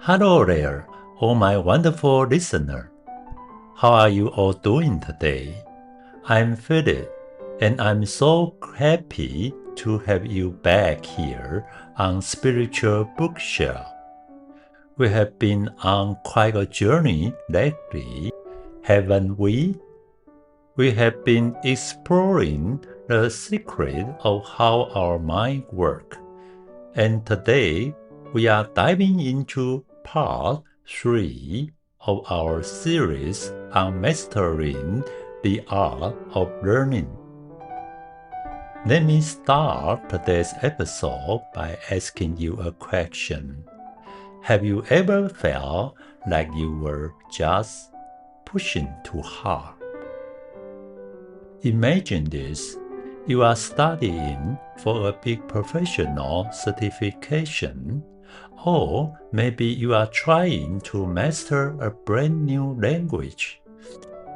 Hello there, all my wonderful listener. How are you all doing today? I'm Philip, and I'm so happy to have you back here on Spiritual Bookshelf. We have been on quite a journey lately, haven't we? We have been exploring the secret of how our mind works. And today, we are diving into part 3 of our series on mastering the art of learning. Let me start today's episode by asking you a question. Have you ever felt like you were just pushing too hard? Imagine this. You are studying for a big professional certification, or maybe you are trying to master a brand new language.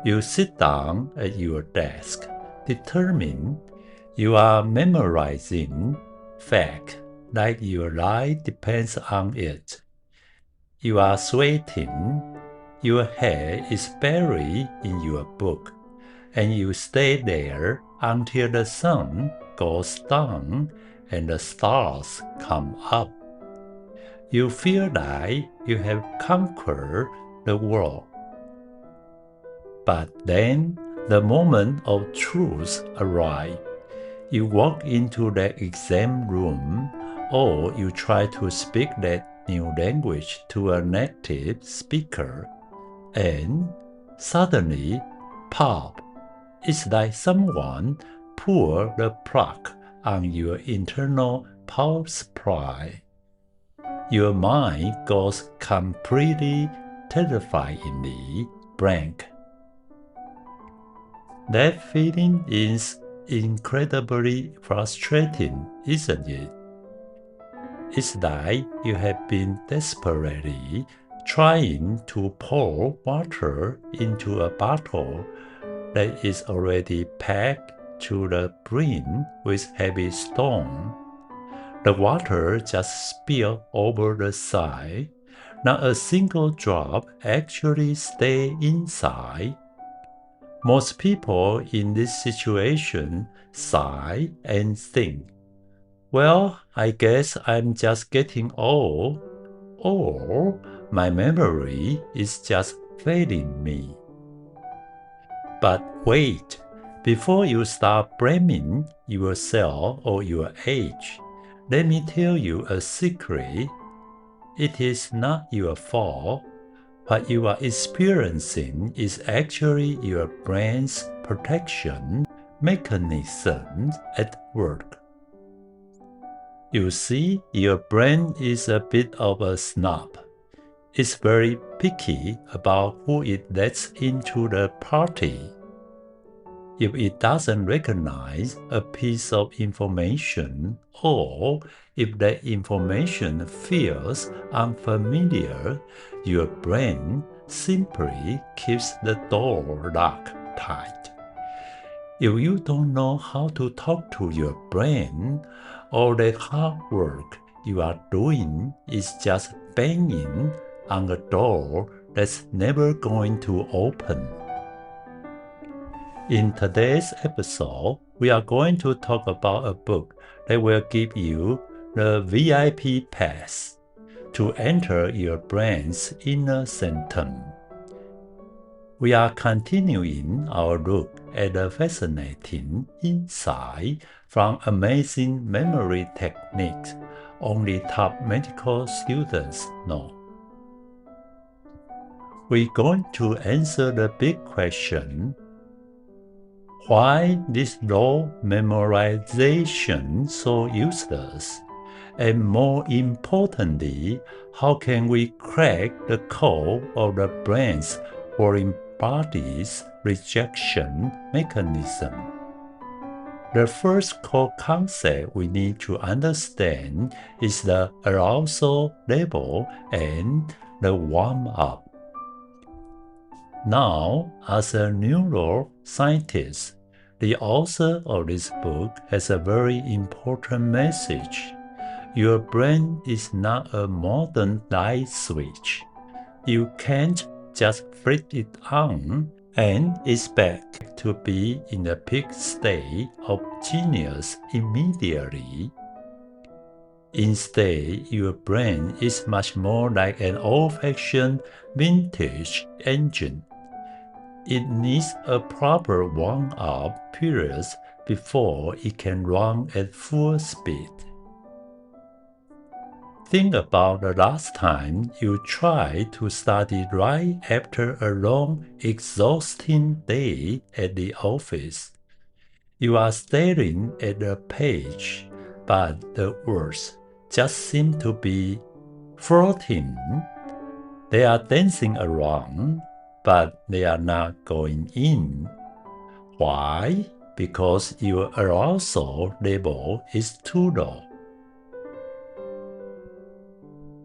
You sit down at your desk, determined you are memorizing fact like your life depends on it. You are sweating, your head is buried in your book, and you stay there until the sun goes down and the stars come up. You feel like you have conquered the world. But then the moment of truth arrives. You walk into the exam room, or you try to speak that new language to a native speaker, and suddenly, pop! It's like someone pulled the plug on your internal power supply. Your mind goes completely, terrifyingly blank. That feeling is incredibly frustrating, isn't it? It's like you have been desperately trying to pour water into a bottle that is already packed to the brim with heavy stone. The water just spills over the side. Not a single drop actually stays inside. Most people in this situation sigh and think, well, I guess I'm just getting old, or my memory is just failing me. But wait, before you start blaming yourself or your age, let me tell you a secret. It is not your fault. What you are experiencing is actually your brain's protection mechanism at work. You see, your brain is a bit of a snob. It's very picky about who it lets into the party. If it doesn't recognize a piece of information, or if that information feels unfamiliar, your brain simply keeps the door locked tight. If you don't know how to talk to your brain, all that hard work you are doing is just banging on a door that's never going to open. In today's episode, we are going to talk about a book that will give you the VIP pass to enter your brain's inner sanctum. We are continuing our look at the fascinating insight from amazing memory techniques only top medical students know. We're going to answer the big question, why is raw memorization so useless? And more importantly, how can we crack the code of the brain's foreign body's rejection mechanism? The first core concept we need to understand is the arousal level and the warm-up. Now, as a neuroscientist, the author of this book has a very important message. Your brain is not a modern light switch. You can't just flip it on and expect to be in a peak state of genius immediately. Instead, your brain is much more like an old-fashioned vintage engine. It needs a proper warm-up period before it can run at full speed. Think about the last time you tried to study right after a long, exhausting day at the office. You are staring at the page, but the words just seem to be floating. They are dancing around, but they are not going in. Why? Because your arousal level is too low.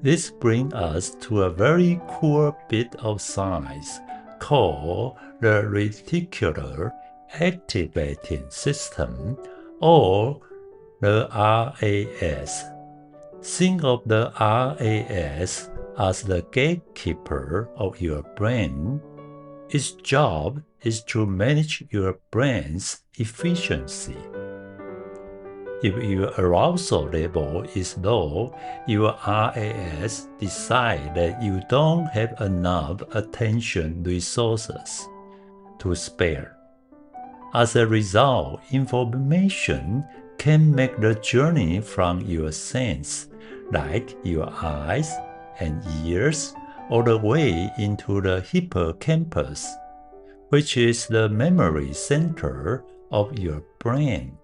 This brings us to a very cool bit of science called the reticular activating system, or the RAS. Think of the RAS as the gatekeeper of your brain. Its job is to manage your brain's efficiency. If your arousal level is low, your RAS decides that you don't have enough attention resources to spare. As a result, information can make the journey from your sense, like your eyes and ears, all the way into the hippocampus, which is the memory center of your brain.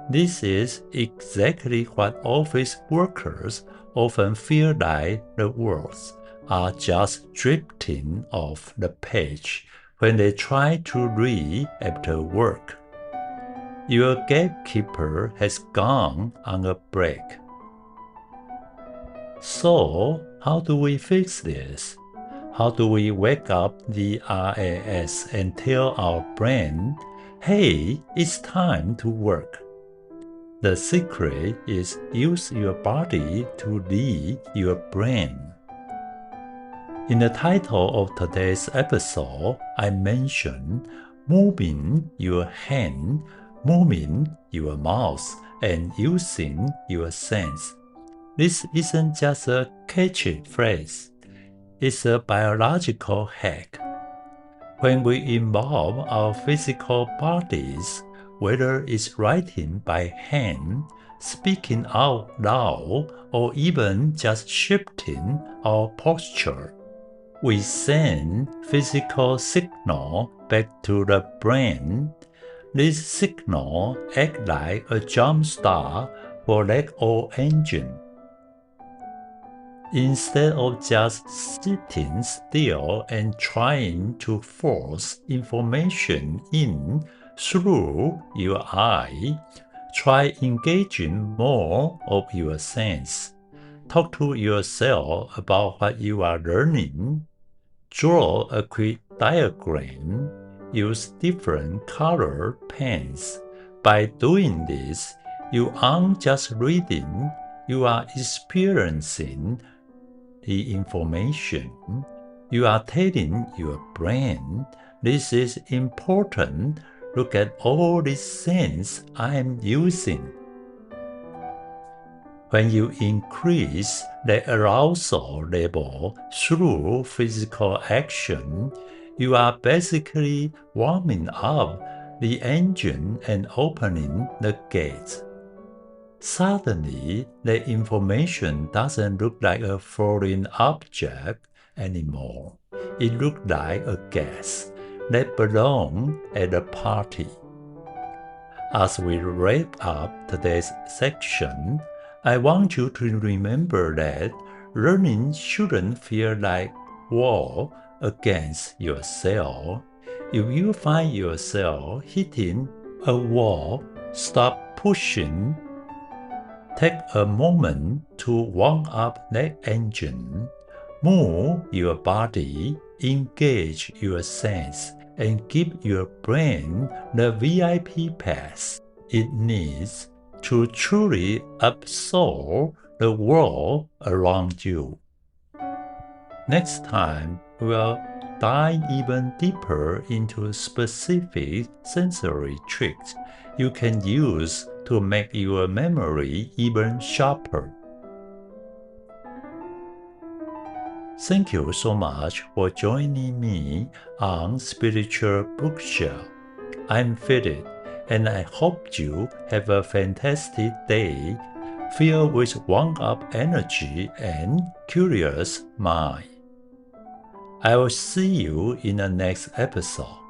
This is exactly what office workers often feel like the words are just drifting off the page when they try to read after work. Your gatekeeper has gone on a break. So, how do we fix this? How do we wake up the RAS and tell our brain, hey, it's time to work? The secret is use your body to lead your brain. In the title of today's episode, I mentioned moving your hand, moving your mouth, and using your sense. This isn't just a catchy phrase. It's a biological hack. When we involve our physical bodies, whether it's writing by hand, speaking out loud, or even just shifting our posture, we send physical signal back to the brain. This signal acts like a jump start for that old engine. Instead of just sitting still and trying to force information in through your eye, try engaging more of your sense. Talk to yourself about what you are learning. Draw a quick diagram. Use different color pens. By doing this, you aren't just reading, you are experiencing the information. You are telling your brain, this is important. Look at all this sense I am using. When you increase the arousal level through physical action, you are basically warming up the engine and opening the gates. Suddenly, the information doesn't look like a foreign object anymore. It looks like a guest that belongs at a party. As we wrap up today's section, I want you to remember that learning shouldn't feel like war against yourself. If you find yourself hitting a wall, stop pushing. Take a moment to warm up that engine. Move your body, engage your sense, and give your brain the VIP pass it needs to truly absorb the world around you. Next time, we'll dive even deeper into specific sensory tricks you can use to make your memory even sharper. Thank you so much for joining me on Spiritual Bookshelf. I'm Philip, and I hope you have a fantastic day filled with wound-up energy and curious mind. I will see you in the next episode.